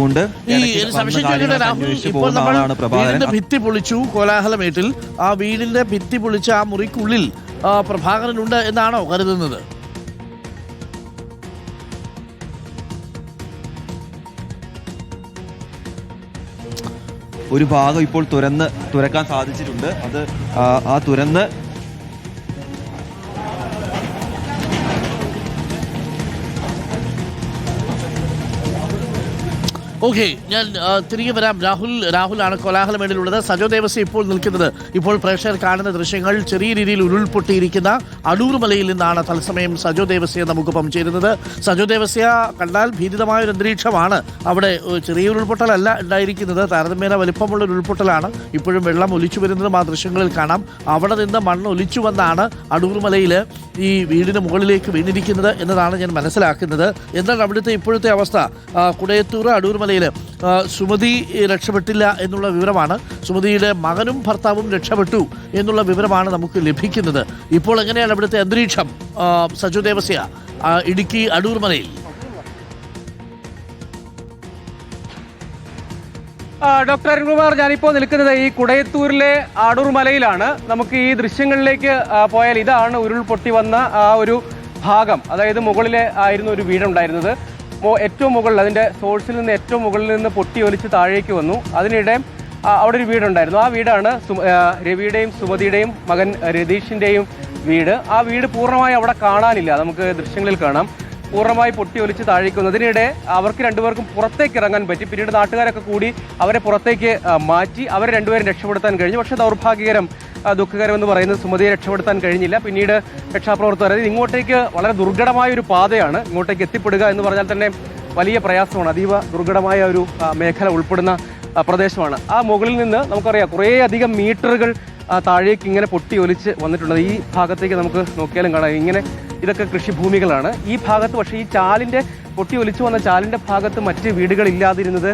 ചേരുന്നുണ്ട്. ഇപ്പോൾ നമ്മൾ വീടിന്റെ ഭിത്തി പൊളിച്ചു കോലാഹലമേട്ടിൽ. ആ വീടിന്റെ ഭിത്തി പൊളിച്ച ആ മുറിക്കുള്ളിൽ പ്രഭാകരനുണ്ട് എന്നാണോ കരുതുന്നത്? ഒരു ഭാഗം ഇപ്പോൾ തുറക്കാൻ സാധിച്ചിട്ടുണ്ട്. അത് ആ തുറന്ന് ഓക്കെ, ഞാൻ തിരികെ വരാം. രാഹുലാണ് കോലാഹലമേടിലുള്ളത്. സജോ ദേവസ്യ ഇപ്പോൾ നിൽക്കുന്നത്, ഇപ്പോൾ പ്രേക്ഷകർ കാണുന്ന ദൃശ്യങ്ങൾ, ചെറിയ രീതിയിൽ ഉരുൾപൊട്ടിയിരിക്കുന്ന അടൂർ മലയിൽ നിന്നാണ് തത്സമയം സജോ ദേവസ്യ നമുക്കൊപ്പം ചേരുന്നത്. സജോ ദേവസ്യ, കണ്ടാൽ ഭീതിതമായൊരു അന്തരീക്ഷമാണ് അവിടെ. ചെറിയ ഉരുൾപൊട്ടലല്ല ഉണ്ടായിരിക്കുന്നത്, താരതമ്യേന വലിപ്പമുള്ള ഒരു ഉരുൾപൊട്ടലാണ്. ഇപ്പോഴും വെള്ളം ഒലിച്ചു വരുന്നതും ആ ദൃശ്യങ്ങളിൽ കാണാം. അവിടെ നിന്ന് മണ്ണ് ഒലിച്ചു വന്നാണ് അടൂർ മലയിൽ ഈ വീടിന് മുകളിലേക്ക് വീണിരിക്കുന്നത് എന്നതാണ് ഞാൻ മനസ്സിലാക്കുന്നത്. എന്താണ് അവിടുത്തെ ഇപ്പോഴത്തെ അവസ്ഥ? കുടയത്തൂർ അടൂർ മലയിൽ സുമതി രക്ഷപ്പെട്ടില്ല എന്നുള്ള വിവരമാണ്. സുമതിയുടെ മകനും ഭർത്താവും രക്ഷപ്പെട്ടു എന്നുള്ള വിവരമാണ് നമുക്ക് ലഭിക്കുന്നത്. ഇപ്പോൾ എങ്ങനെയാണ് അവിടുത്തെ അന്തരീക്ഷം സജു ദേവസ്യ, ഇടുക്കി അടൂർ മലയിൽ? ഡോക്ടർ അരുൺകുമാർ, ഞാനിപ്പോൾ നിൽക്കുന്നത് ഈ കുടയത്തൂരിലെ അടൂർ മലയിലാണ്. നമുക്ക് ഈ ദൃശ്യങ്ങളിലേക്ക് പോയാൽ ഇതാണ് ഉരുൾപൊട്ടി വന്ന ആ ഒരു ഭാഗം. അതായത് മുകളിലെ ആയിരുന്നു ഒരു വീടുണ്ടായിരുന്നത്. ഏറ്റവും മുകളിൽ, അതിൻ്റെ സോഴ്സിൽ നിന്ന് ഏറ്റവും മുകളിൽ നിന്ന് പൊട്ടി ഒലിച്ച് താഴേക്ക് വന്നു. അതിനിടെ അവിടെ ഒരു വീടുണ്ടായിരുന്നു. ആ വീടാണ് രവിയുടെയും സുമതിയുടെയും മകൻ രതീഷിൻ്റെയും വീട്. ആ വീട് പൂർണ്ണമായി അവിടെ കാണാനില്ല, നമുക്ക് ദൃശ്യങ്ങളിൽ കാണാം. പൂർണ്ണമായി പൊട്ടി ഒലിച്ച് താഴേക്ക് വന്നു. അതിനിടെ അവർക്ക് രണ്ടുപേർക്കും പുറത്തേക്ക് ഇറങ്ങാൻ പറ്റി. പിന്നീട് നാട്ടുകാരൊക്കെ കൂടി അവരെ പുറത്തേക്ക് മാറ്റി. അവരെ രണ്ടുപേരും രക്ഷപ്പെടുത്താൻ കഴിഞ്ഞു. പക്ഷേ ദൗർഭാഗ്യകരം, ദുഃഖകരമെന്ന് പറയുന്നത് സുമതിയെ രക്ഷപ്പെടുത്താൻ കഴിഞ്ഞില്ല. പിന്നീട് രക്ഷാപ്രവർത്തകർ, ഇങ്ങോട്ടേക്ക് വളരെ ദുർഘടമായ ഒരു പാതയാണ്, ഇങ്ങോട്ടേക്ക് എത്തിപ്പെടുക എന്ന് പറഞ്ഞാൽ തന്നെ വലിയ പ്രയാസമാണ്. അതീവ ദുർഘടമായ ഒരു മേഖല ഉൾപ്പെടുന്ന പ്രദേശമാണ്. ആ മുകളിൽ നിന്ന് നമുക്കറിയാം കുറേ അധികം മീറ്ററുകൾ താഴേക്ക് ഇങ്ങനെ പൊട്ടി ഒലിച്ച് വന്നിട്ടുണ്ട്. ഈ ഭാഗത്തേക്ക് നമുക്ക് നോക്കിയാലും കാണാം, ഇങ്ങനെ ഇതൊക്കെ കൃഷിഭൂമികളാണ് ഈ ഭാഗത്ത്. പക്ഷേ ഈ ചാലിൻ്റെ പൊട്ടി ഒലിച്ചു വന്ന ചാലിൻ്റെ ഭാഗത്ത് മറ്റ് വീടുകളില്ലാതിരുന്നത്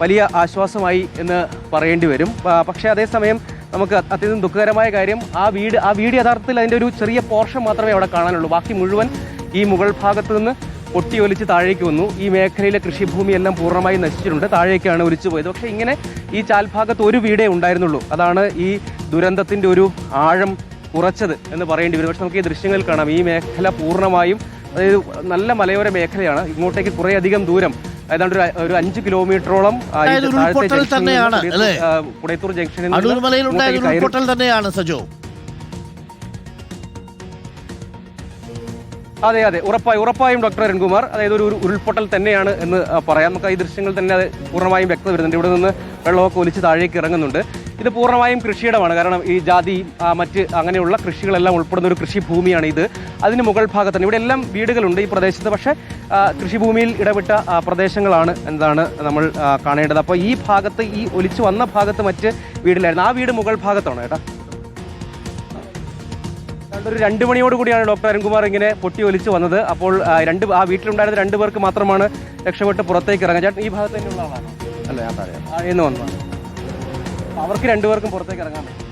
വലിയ ആശ്വാസമായി എന്ന് പറയേണ്ടി വരും. പക്ഷേ അതേസമയം നമുക്ക് അത്യന്തം ദുഃഖകരമായ കാര്യം, ആ വീട് യഥാർത്ഥത്തിൽ അതിൻ്റെ ഒരു ചെറിയ പോർഷൻ മാത്രമേ അവിടെ കാണാനുള്ളൂ. ബാക്കി മുഴുവൻ ഈ മുകൾ ഭാഗത്ത് നിന്ന് പൊട്ടി ഒലിച്ച് താഴേക്ക് വന്നു. ഈ മേഖലയിലെ കൃഷിഭൂമിയെല്ലാം പൂർണ്ണമായി നശിച്ചിട്ടുണ്ട്, താഴേക്കാണ് ഒലിച്ചു പോയത്. പക്ഷേ ഇങ്ങനെ ഈ ചാൽഭാഗത്ത് ഒരു വീടേ ഉണ്ടായിരുന്നുള്ളൂ. അതാണ് ഈ ദുരന്തത്തിൻ്റെ ഒരു ആഴം കുറച്ചത് എന്ന് പറയേണ്ടി വരും. പക്ഷെ നമുക്ക് ഈ ദൃശ്യങ്ങളിൽ കാണാം, ഈ മേഖല പൂർണ്ണമായും, അതായത് നല്ല മലയോര മേഖലയാണ്. ഇങ്ങോട്ടേക്ക് കുറേ അധികം ദൂരം, ഏതാണ്ട് ഒരു 5 കിലോമീറ്ററോളം കുടയത്തൂർ ജംഗ്ഷനിൽ തന്നെയാണ് സജോ. അതെ, ഉറപ്പായും ഡോക്ടർ അരുൺകുമാർ, അതായത് ഒരു ഉരുൾപൊട്ടൽ തന്നെയാണ് എന്ന് പറയാം. നമുക്ക് ഈ ദൃശ്യങ്ങൾ തന്നെ അത് പൂർണ്ണമായും വ്യക്തത വരുന്നുണ്ട്. ഇവിടെ നിന്ന് വെള്ളമൊക്കെ ഒലിച്ച് താഴേക്ക് ഇറങ്ങുന്നുണ്ട്. ഇത് പൂർണ്ണമായും കൃഷിയിടമാണ്. കാരണം ഈ ജാതി, മറ്റ് അങ്ങനെയുള്ള കൃഷികളെല്ലാം ഉൾപ്പെടുന്ന ഒരു കൃഷിഭൂമിയാണ് ഇത്. അതിന് മുകൾ ഭാഗത്താണ് ഇവിടെ എല്ലാം വീടുകളുണ്ട് ഈ പ്രദേശത്ത്. പക്ഷേ കൃഷിഭൂമിയിൽ ഇടപെട്ട പ്രദേശങ്ങളാണ് എന്താണ് നമ്മൾ കാണേണ്ടത്. അപ്പോൾ ഈ ഭാഗത്ത്, ഈ ഒലിച്ചു വന്ന ഭാഗത്ത് മറ്റ് വീടിലായിരുന്നു. ആ വീട് മുകൾ ഭാഗത്താണ് കേട്ടോ. ഒരു 2 മണിയോട് കൂടിയാണ് ഡോക്ടർ അരുൺകുമാർ ഇങ്ങനെ പൊട്ടി ഒലിച്ച് വന്നത്. അപ്പോൾ ആ വീട്ടിലുണ്ടായിരുന്ന 2 പേർക്ക് മാത്രമാണ് രക്ഷപ്പെട്ട് പുറത്തേക്ക് ഇറങ്ങാൻ. ചേട്ടൻ ഈ ഭാഗത്ത് തന്നെയുള്ള ആളാണോ? അല്ല, ഞാൻ എന്ന് വന്നതാണ്. അവർക്ക് 2 പേർക്കും പുറത്തേക്ക് ഇറങ്ങാൻ പറ്റും.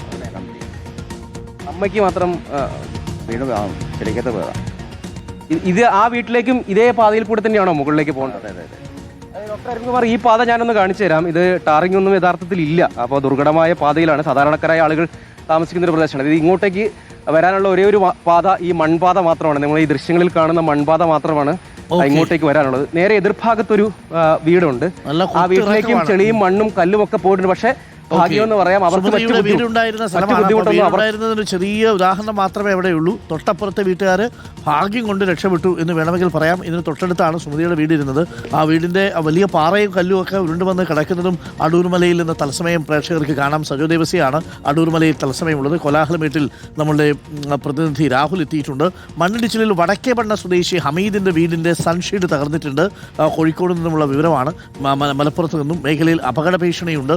അമ്മയ്ക്ക് മാത്രം ഇത് ആ വീട്ടിലേക്കും ഇതേ പാതയിൽ കൂടെ തന്നെയാണോ മുകളിലേക്ക് പോകേണ്ടത്? ഡോക്ടർ അരുൺകുമാർ, ഈ പാത ഞാനൊന്ന് കാണിച്ചു തരാം. ഇത് ടാറിംഗ് ഒന്നും യഥാർത്ഥത്തിൽ ഇല്ല. അപ്പോൾ ദുർഘടമായ പാതയിലാണ്, സാധാരണക്കാരായ ആളുകൾ താമസിക്കുന്ന ഒരു പ്രദേശമാണ്. ഇത് ഇങ്ങോട്ടേക്ക് വരാനുള്ള ഒരേ ഒരു പാത ഈ മൺപാത മാത്രമാണ്. നിങ്ങൾ ഈ ദൃശ്യങ്ങളിൽ കാണുന്ന മൺപാത മാത്രമാണ് ഇങ്ങോട്ടേക്ക് വരാനുള്ളത്. നേരെ എതിർഭാഗത്തൊരു വീടുണ്ട്. ആ വീട്ടിലേക്കും ചെളിയും മണ്ണും കല്ലും ഒക്കെ പോയിട്ടുണ്ട്. പക്ഷേ ഭാഗ്യമെന്ന് പറയാം, വീടുണ്ടായിരുന്നതിന് ചെറിയ ഉദാഹരണം മാത്രമേ അവിടെയുള്ളൂ. തൊട്ടപ്പുറത്തെ വീട്ടുകാർ ഭാഗ്യം കൊണ്ട് രക്ഷപ്പെട്ടു എന്ന് വേണമെങ്കിൽ പറയാം. ഇതിന് തൊട്ടടുത്താണ് സുമതിയുടെ വീടിരുന്നത്. ആ വീടിൻ്റെ വലിയ പാറയും കല്ലും ഒക്കെ ഉരുണ്ടുവന്ന് കിടക്കുന്നതും അടൂർമലയിൽ നിന്ന് തത്സമയം പ്രേക്ഷകർക്ക് കാണാം. സജോ ദേവസ്യാണ് അടൂർമലയിൽ തത്സമയമുള്ളത്. കോലാഹലമേട്ടിൽ നമ്മളുടെ പ്രതിനിധി രാഹുൽ എത്തിയിട്ടുണ്ട്. മണ്ണിടിച്ചിലിൽ വടക്കേപണ്ണ സ്വദേശി ഹമീദിൻ്റെ വീടിൻ്റെ സൺഷെയ്ഡ് തകർന്നിട്ടുണ്ട്. കോഴിക്കോട് നിന്നുമുള്ള വിവരമാണ്. മലപ്പുറത്ത് നിന്നും മേഖലയിൽ അപകട ഭീഷണിയുണ്ട്.